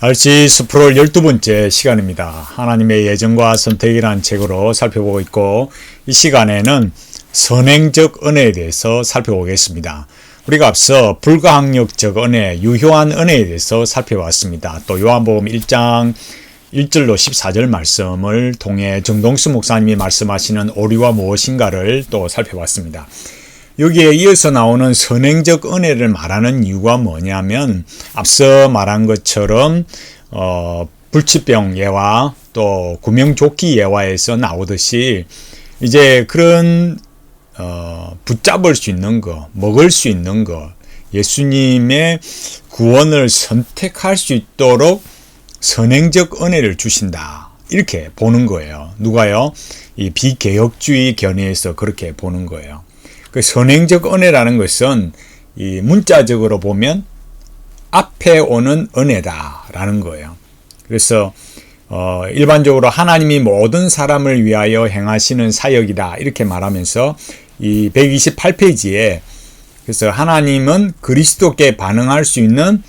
RC 스프롤 12번째 시간입니다. 하나님의 예정과 선택이라는 책으로 살펴보고 있고, 이 시간에는 선행적 은혜에 대해서 살펴보겠습니다. 우리가 앞서 불가항력적 은혜, 유효한 은혜에 대해서 살펴봤습니다. 또 요한복음 1장 1절로 14절 말씀을 통해 정동수 목사님이 말씀하시는 오류가 무엇인가를 또 살펴봤습니다. 여기에 이어서 나오는 선행적 은혜를 말하는 이유가 뭐냐면, 앞서 말한 것처럼 불치병 예화 또 구명조끼 예화에서 나오듯이 이제 그런 붙잡을 수 있는 거, 먹을 수 있는 거, 예수님의 구원을 선택할 수 있도록 선행적 은혜를 주신다, 이렇게 보는 거예요. 누가요? 이 비개혁주의 견해에서 그렇게 보는 거예요. 그 선행적 은혜라는 것은 이 문자적으로 보면 앞에 오는 은혜다라는 거예요. 그래서 일반적으로 하나님이 모든 사람을 위하여 행하시는 사역이다, 이렇게 말하면서 이 128페이지에 그래서 하나님은 그리스도께 반응할 수 있는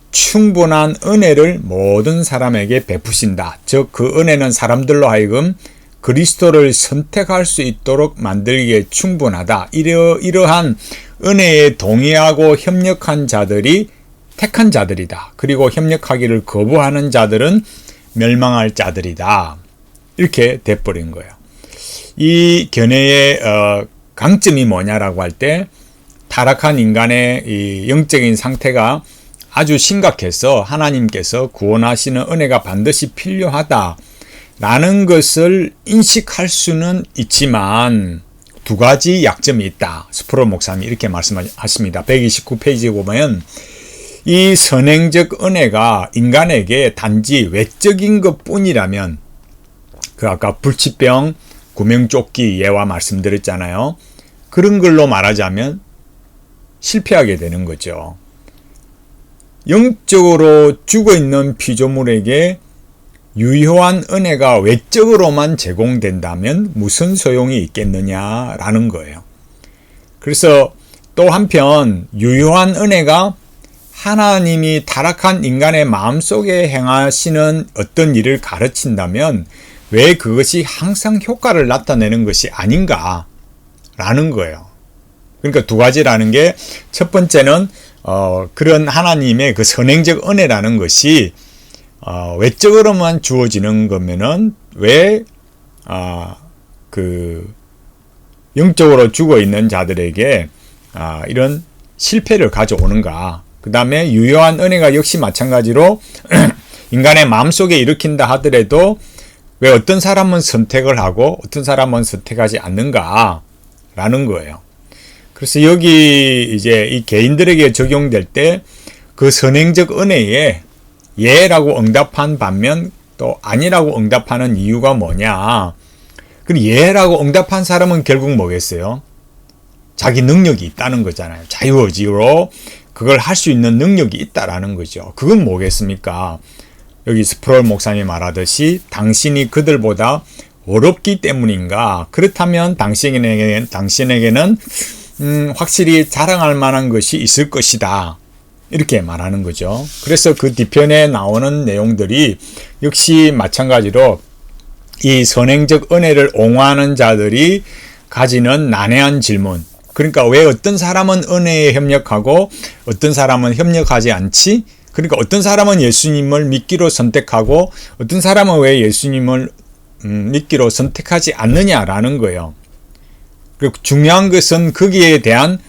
충분한 은혜를 모든 사람에게 베푸신다. 즉 그 은혜는 사람들로 하여금 그리스도를 선택할 수 있도록 만들기에 충분하다. 이러한 은혜에 동의하고 협력한 자들이 택한 자들이다. 그리고 협력하기를 거부하는 자들은 멸망할 자들이다. 이렇게 돼버린 거예요. 이 견해의 강점이 뭐냐라고 할 때, 타락한 인간의 이 영적인 상태가 아주 심각해서 하나님께서 구원하시는 은혜가 반드시 필요하다 라는 것을 인식할 수는 있지만 두 가지 약점이 있다. 스프롤 목사님이 이렇게 말씀하십니다. 129페이지에 보면 이 선행적 은혜가 인간에게 단지 외적인 것 뿐이라면, 그 아까 불치병, 구명조끼 예화 말씀드렸잖아요. 그런 걸로 말하자면 실패하게 되는 거죠. 영적으로 죽어있는 피조물에게 유효한 은혜가 외적으로만 제공된다면 무슨 소용이 있겠느냐라는 거예요. 그래서 또 한편 유효한 은혜가 하나님이 타락한 인간의 마음속에 행하시는 어떤 일을 가르친다면 왜 그것이 항상 효과를 나타내는 것이 아닌가라는 거예요. 그러니까 두 가지라는 게, 첫 번째는 그런 하나님의 그 선행적 은혜라는 것이 외적으로만 주어지는 거면은 왜 그 영적으로 죽어 있는 자들에게 이런 실패를 가져오는가? 그 다음에 유효한 은혜가 역시 마찬가지로 인간의 마음속에 일으킨다 하더라도 왜 어떤 사람은 선택을 하고 어떤 사람은 선택하지 않는가라는 거예요. 그래서 여기 이제 이 개인들에게 적용될 때 그 선행적 은혜에 예라고 응답한 반면 또 아니라고 응답하는 이유가 뭐냐? 그럼 예라고 응답한 사람은 결국 뭐겠어요? 자기 능력이 있다는 거잖아요. 자유의지로 그걸 할 수 있는 능력이 있다라는 거죠. 그건 뭐겠습니까? 여기 스프롤 목사님이 말하듯이 당신이 그들보다 어렵기 때문인가? 그렇다면 당신에게는 확실히 자랑할 만한 것이 있을 것이다, 이렇게 말하는 거죠. 그래서 그 뒤편에 나오는 내용들이 역시 마찬가지로 이 선행적 은혜를 옹호하는 자들이 가지는 난해한 질문, 그러니까 왜 어떤 사람은 은혜에 협력하고 어떤 사람은 협력하지 않지? 그러니까 어떤 사람은 예수님을 믿기로 선택하고 어떤 사람은 왜 예수님을 믿기로 선택하지 않느냐라는 거예요. 그리고 중요한 것은 거기에 대한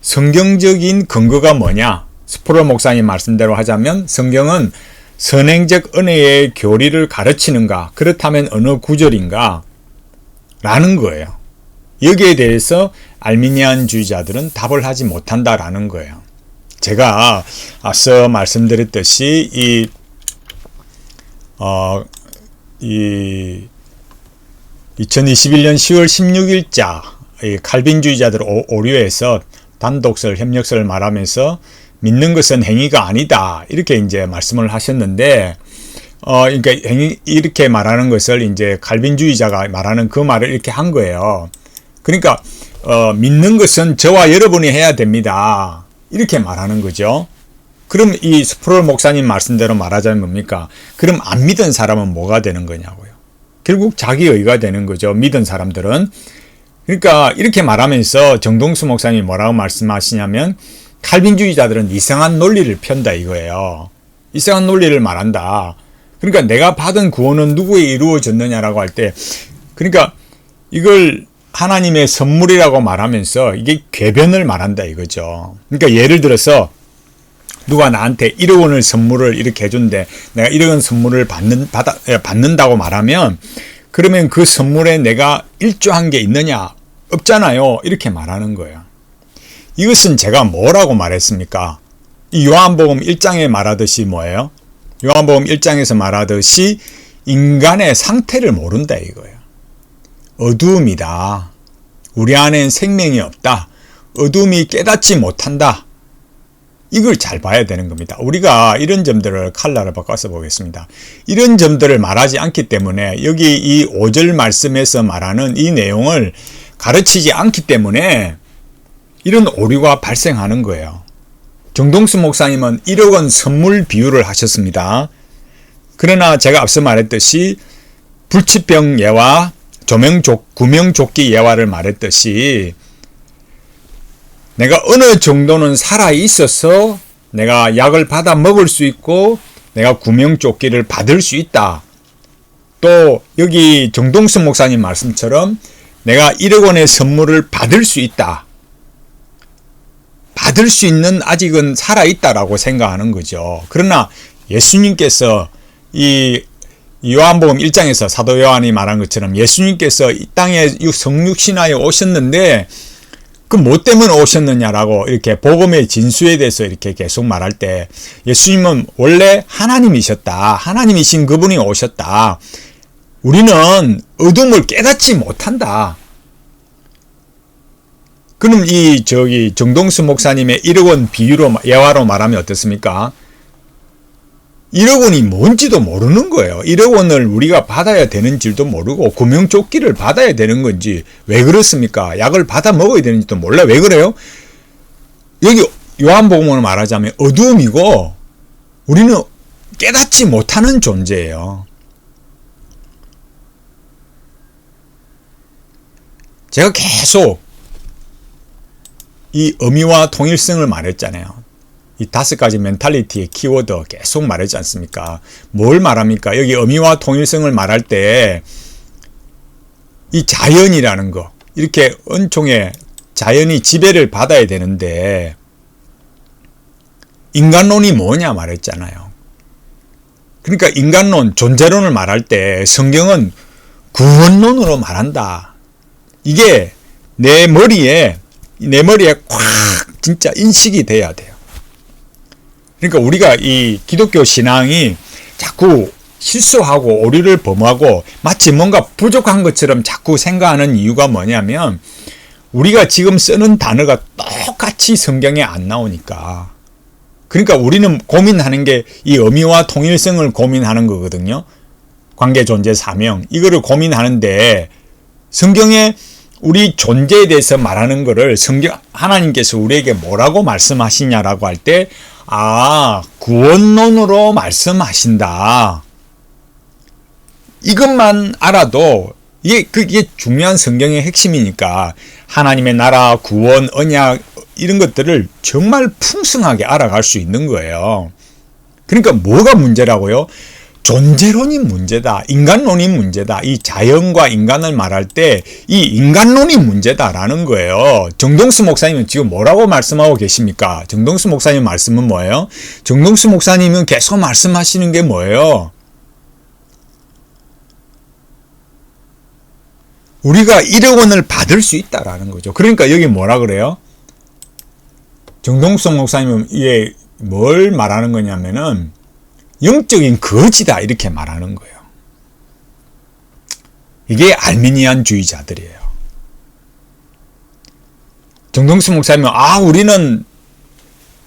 성경적인 근거가 뭐냐? 스프롤 목사님 말씀대로 하자면 성경은 선행적 은혜의 교리를 가르치는가? 그렇다면 어느 구절인가? 라는 거예요. 여기에 대해서 알미니안주의자들은 답을 하지 못한다라는 거예요. 제가 앞서 말씀드렸듯이 이 2021년 10월 16일자 칼빈주의자들 오류에서 단독설, 협력설을 말하면서 믿는 것은 행위가 아니다, 이렇게 이제 말씀을 하셨는데, 그러니까 이렇게 말하는 것을 이제 칼빈주의자가 말하는 그 말을 이렇게 한 거예요. 그러니까 믿는 것은 저와 여러분이 해야 됩니다, 이렇게 말하는 거죠. 그럼 이 스프롤 목사님 말씀대로 말하자면 뭡니까? 그럼 안 믿은 사람은 뭐가 되는 거냐고요. 결국 자기의가 되는 거죠. 믿은 사람들은. 그러니까 이렇게 말하면서 정동수 목사님이 뭐라고 말씀하시냐면 칼빈주의자들은 이상한 논리를 편다 이거예요. 이상한 논리를 말한다. 그러니까 내가 받은 구원은 누구에 이루어졌느냐라고 할 때, 그러니까 이걸 하나님의 선물이라고 말하면서 이게 궤변을 말한다 이거죠. 그러니까 예를 들어서 누가 나한테 1억 원을 선물을 이렇게 해준대. 내가 1억 원 선물을 받는다고 말하면, 그러면 그 선물에 내가 일조한 게 있느냐? 없잖아요. 이렇게 말하는 거예요. 이것은 제가 뭐라고 말했습니까? 이 요한복음 1장에 말하듯이 뭐예요? 요한복음 1장에서 말하듯이 인간의 상태를 모른다 이거예요. 어두움이다. 우리 안엔 생명이 없다. 어둠이 깨닫지 못한다. 이걸 잘 봐야 되는 겁니다. 우리가 이런 점들을 칼라를 바꿔서 보겠습니다. 이런 점들을 말하지 않기 때문에 여기 이 5절 말씀에서 말하는 이 내용을 가르치지 않기 때문에 이런 오류가 발생하는 거예요. 정동수 목사님은 1억 원 선물 비유를 하셨습니다. 그러나 제가 앞서 말했듯이 불치병 예와 구명조끼 예화를 말했듯이 내가 어느 정도는 살아 있어서 내가 약을 받아 먹을 수 있고 내가 구명조끼를 받을 수 있다. 또 여기 정동수 목사님 말씀처럼 내가 1억 원의 선물을 받을 수 있다. 받을 수 있는 아직은 살아있다라고 생각하는 거죠. 그러나 예수님께서 이 요한복음 1장에서 사도 요한이 말한 것처럼 예수님께서 이 땅에 성육신하여 오셨는데 그 뭐 때문에 오셨느냐라고 이렇게 복음의 진수에 대해서 이렇게 계속 말할 때 예수님은 원래 하나님이셨다. 하나님이신 그분이 오셨다. 우리는 어둠을 깨닫지 못한다. 그럼 정동수 목사님의 1억 원 비유로 예화로 말하면 어떻습니까? 1억 원이 뭔지도 모르는 거예요. 1억 원을 우리가 받아야 되는 줄도 모르고 구명조끼를 받아야 되는 건지 왜 그렇습니까? 약을 받아 먹어야 되는지도 몰라. 왜 그래요? 여기 요한복음으로 말하자면 어두움이고 우리는 깨닫지 못하는 존재예요. 제가 계속 이 의미와 통일성을 말했잖아요. 이 5가지 멘탈리티의 키워드 계속 말했지 않습니까? 뭘 말합니까? 여기 의미와 통일성을 말할 때 이 자연이라는 거, 이렇게 은총의 자연이 지배를 받아야 되는데 인간론이 뭐냐 말했잖아요. 그러니까 인간론, 존재론을 말할 때 성경은 구원론으로 말한다. 이게 내 머리에 콱 진짜 인식이 돼야 돼요. 그러니까 우리가 이 기독교 신앙이 자꾸 실수하고 오류를 범하고 마치 뭔가 부족한 것처럼 자꾸 생각하는 이유가 뭐냐면 우리가 지금 쓰는 단어가 똑같이 성경에 안 나오니까. 그러니까 우리는 고민하는 게 이 의미와 통일성을 고민하는 거거든요. 관계, 존재, 사명. 이거를 고민하는데 성경에 우리 존재에 대해서 말하는 거를 하나님께서 우리에게 뭐라고 말씀하시냐라고 할 때 구원론으로 말씀하신다. 이것만 알아도 그게 중요한 성경의 핵심이니까 하나님의 나라, 구원, 언약 이런 것들을 정말 풍성하게 알아갈 수 있는 거예요. 그러니까 뭐가 문제라고요? 존재론이 문제다. 인간론이 문제다. 이 자연과 인간을 말할 때 이 인간론이 문제다라는 거예요. 정동수 목사님은 지금 뭐라고 말씀하고 계십니까? 정동수 목사님 말씀은 뭐예요? 정동수 목사님은 계속 말씀하시는 게 뭐예요? 우리가 1억 원을 받을 수 있다라는 거죠. 그러니까 여기 뭐라 그래요? 정동수 목사님은 이게 뭘 말하는 거냐면은 영적인 거지다 이렇게 말하는 거예요. 이게 알미니안주의자들이에요. 정동수 목사님은 우리는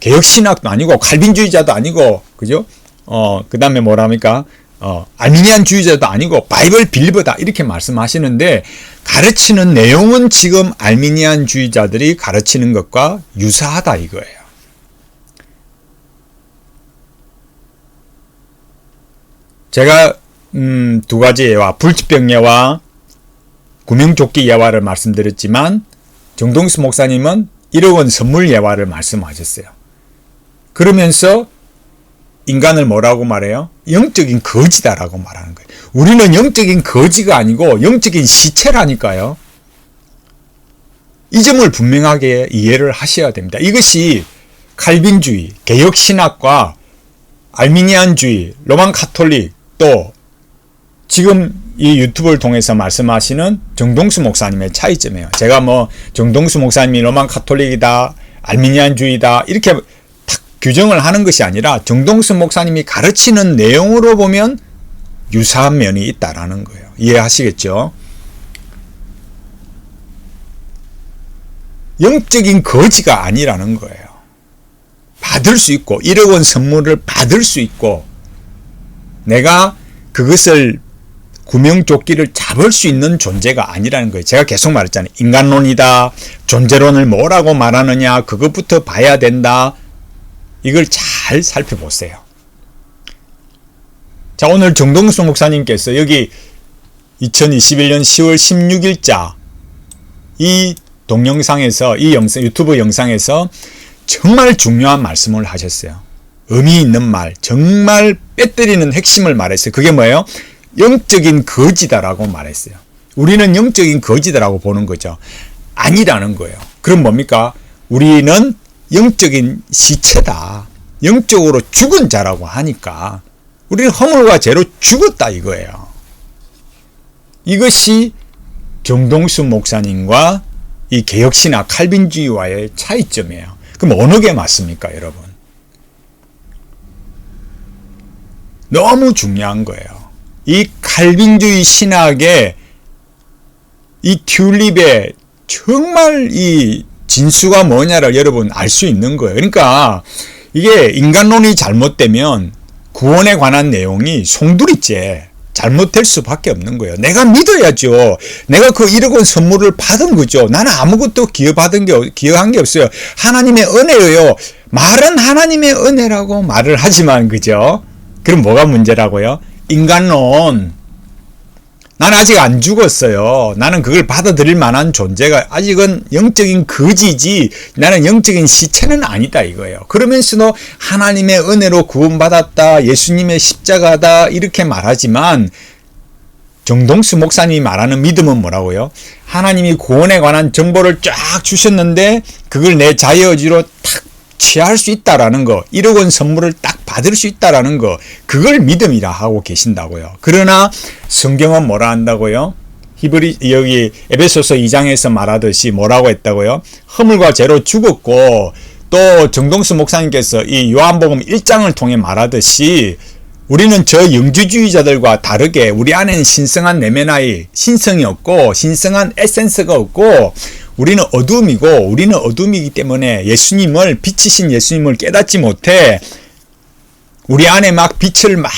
개혁신학도 아니고 칼빈주의자도 아니고 그죠? 그 다음에 뭐랍니까? 알미니안주의자도 아니고 바이블 빌리버다 이렇게 말씀하시는데 가르치는 내용은 지금 알미니안주의자들이 가르치는 것과 유사하다 이거예요. 제가 두 가지 예화, 불치병 예화, 구명조끼 예화를 말씀드렸지만 정동수 목사님은 1억 원 선물 예화를 말씀하셨어요. 그러면서 인간을 뭐라고 말해요? 영적인 거지다라고 말하는 거예요. 우리는 영적인 거지가 아니고 영적인 시체라니까요. 이 점을 분명하게 이해를 하셔야 됩니다. 이것이 칼빈주의, 개혁신학과 알미니안주의, 로만 카톨릭, 또 지금 이 유튜브를 통해서 말씀하시는 정동수 목사님의 차이점이에요. 제가 뭐 정동수 목사님이 로만 카톨릭이다, 알미니안주의다 이렇게 탁 규정을 하는 것이 아니라 정동수 목사님이 가르치는 내용으로 보면 유사한 면이 있다라는 거예요. 이해하시겠죠? 영적인 거지가 아니라는 거예요. 받을 수 있고 1억 원 선물을 받을 수 있고 내가 그것을 구명조끼를 잡을 수 있는 존재가 아니라는 거예요. 제가 계속 말했잖아요. 인간론이다. 존재론을 뭐라고 말하느냐. 그것부터 봐야 된다. 이걸 잘 살펴보세요. 자, 오늘 정동수 목사님께서 여기 2021년 10월 16일자 이 동영상에서 이 유튜브 영상에서 정말 중요한 말씀을 하셨어요. 의미 있는 말, 정말 빼뜨리는 핵심을 말했어요. 그게 뭐예요? 영적인 거지다라고 말했어요. 우리는 영적인 거지다라고 보는 거죠. 아니라는 거예요. 그럼 뭡니까? 우리는 영적인 시체다. 영적으로 죽은 자라고 하니까 우리는 허물과 죄로 죽었다 이거예요. 이것이 정동수 목사님과 이 개혁신학 칼빈주의와의 차이점이에요. 그럼 어느 게 맞습니까, 여러분? 너무 중요한 거예요. 이 칼빈주의 신학의 이 튤립의 정말 이 진수가 뭐냐를 여러분 알 수 있는 거예요. 그러니까 이게 인간론이 잘못되면 구원에 관한 내용이 송두리째 잘못될 수밖에 없는 거예요. 내가 믿어야죠. 내가 그 1억 원 선물을 받은 거죠. 나는 아무것도 기여한 게 없어요. 하나님의 은혜예요. 말은 하나님의 은혜라고 말을 하지만 그죠? 그럼 뭐가 문제라고요? 인간론. 나는 아직 안 죽었어요. 나는 그걸 받아들일 만한 존재가 아직은 영적인 거지지 나는 영적인 시체는 아니다 이거예요. 그러면서도 하나님의 은혜로 구원받았다. 예수님의 십자가다. 이렇게 말하지만 정동수 목사님이 말하는 믿음은 뭐라고요? 하나님이 구원에 관한 정보를 쫙 주셨는데 그걸 내 자유의지로 탁 취할 수 있다라는 거, 1억 원 선물을 딱 받을 수 있다라는 거, 그걸 믿음이라 하고 계신다고요. 그러나 성경은 뭐라 한다고요? 여기 에베소서 2장에서 말하듯이 뭐라고 했다고요? 허물과 죄로 죽었고 또 정동수 목사님께서 이 요한복음 1장을 통해 말하듯이 우리는 저 영주주의자들과 다르게 우리 안에는 신성한 내면의 신성이 없고 신성한 에센스가 없고 우리는 어둠이고 우리는 어둠이기 때문에 예수님을 빛이신 예수님을 깨닫지 못해 우리 안에 막 빛을 막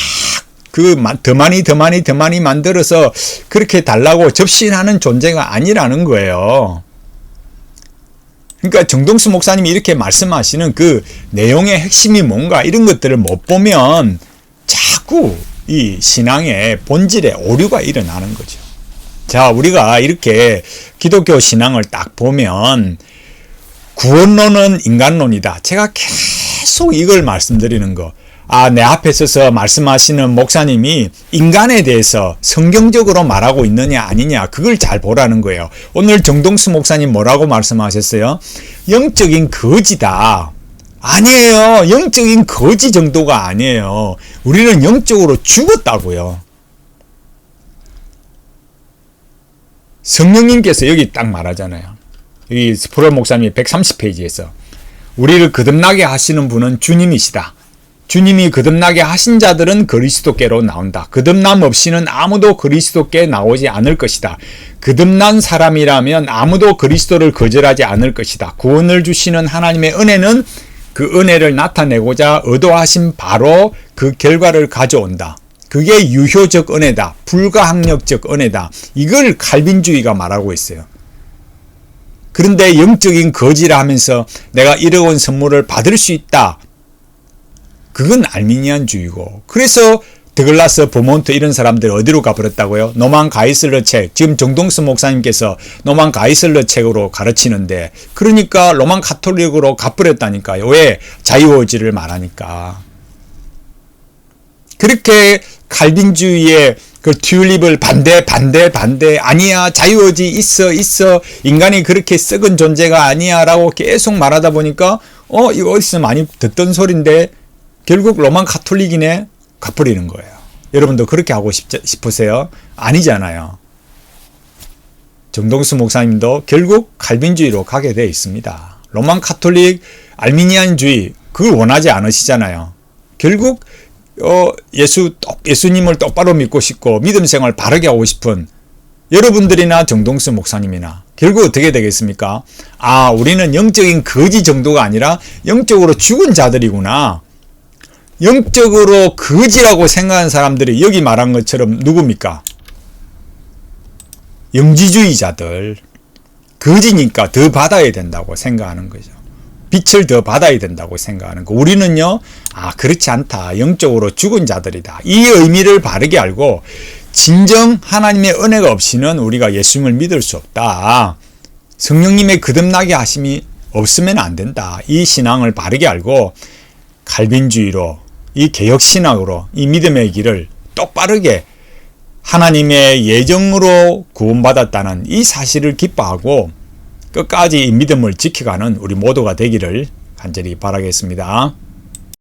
더 많이 만들어서 그렇게 달라고 접신하는 존재가 아니라는 거예요. 그러니까 정동수 목사님이 이렇게 말씀하시는 그 내용의 핵심이 뭔가 이런 것들을 못 보면 자꾸 이 신앙의 본질에 오류가 일어나는 거죠. 자, 우리가 이렇게 기독교 신앙을 딱 보면 구원론은 인간론이다. 제가 계속 이걸 말씀드리는 거. 내 앞에 서서 말씀하시는 목사님이 인간에 대해서 성경적으로 말하고 있느냐 아니냐 그걸 잘 보라는 거예요. 오늘 정동수 목사님 뭐라고 말씀하셨어요? 영적인 거지다. 아니에요. 영적인 거지 정도가 아니에요. 우리는 영적으로 죽었다고요. 성령님께서 여기 딱 말하잖아요. 여기 스프롤 목사님이 130페이지에서 우리를 거듭나게 하시는 분은 주님이시다. 주님이 거듭나게 하신 자들은 그리스도께로 나온다. 거듭남 없이는 아무도 그리스도께 나오지 않을 것이다. 거듭난 사람이라면 아무도 그리스도를 거절하지 않을 것이다. 구원을 주시는 하나님의 은혜는 그 은혜를 나타내고자 의도하신 바로 그 결과를 가져온다. 그게 유효적 은혜다. 불가항력적 은혜다. 이걸 칼빈주의가 말하고 있어요. 그런데 영적인 거지라 하면서 내가 1억 원 선물을 받을 수 있다. 그건 알미니안주의고 그래서 드글라스 보몬트 이런 사람들 어디로 가버렸다고요? 노만 가이슬러 책, 지금 정동수 목사님께서 노만 가이슬러 책으로 가르치는데, 그러니까 로만 카톨릭으로 가버렸다니까요. 왜? 자유의지를 말하니까. 그렇게 칼빈주의의 그 튤립을 반대 아니야, 자유의지 있어 인간이 그렇게 썩은 존재가 아니야 라고 계속 말하다 보니까 이거 어디서 많이 듣던 소린데 결국 로만 카톨릭이네 가버리는 거예요. 여러분도 그렇게 하고 싶으세요? 아니잖아요. 정동수 목사님도 결국 칼빈주의로 가게 되어 있습니다. 로만 카톨릭 알미니안주의 그걸 원하지 않으시잖아요. 결국 예수님을 똑바로 믿고 싶고 믿음 생활 바르게 하고 싶은 여러분들이나 정동수 목사님이나 결국 어떻게 되겠습니까? 아, 우리는 영적인 거지 정도가 아니라 영적으로 죽은 자들이구나. 영적으로 거지라고 생각하는 사람들이 여기 말한 것처럼 누굽니까? 영지주의자들. 거지니까 더 받아야 된다고 생각하는 거죠. 빛을 더 받아야 된다고 생각하는 거. 우리는요, 그렇지 않다. 영적으로 죽은 자들이다. 이 의미를 바르게 알고 진정 하나님의 은혜가 없이는 우리가 예수님을 믿을 수 없다. 성령님의 거듭나게 하심이 없으면 안 된다. 이 신앙을 바르게 알고 칼빈주의로, 이 개혁신앙으로 이 믿음의 길을 똑바르게 하나님의 예정으로 구원받았다는 이 사실을 기뻐하고 끝까지 이 믿음을 지켜가는 우리 모두가 되기를 간절히 바라겠습니다.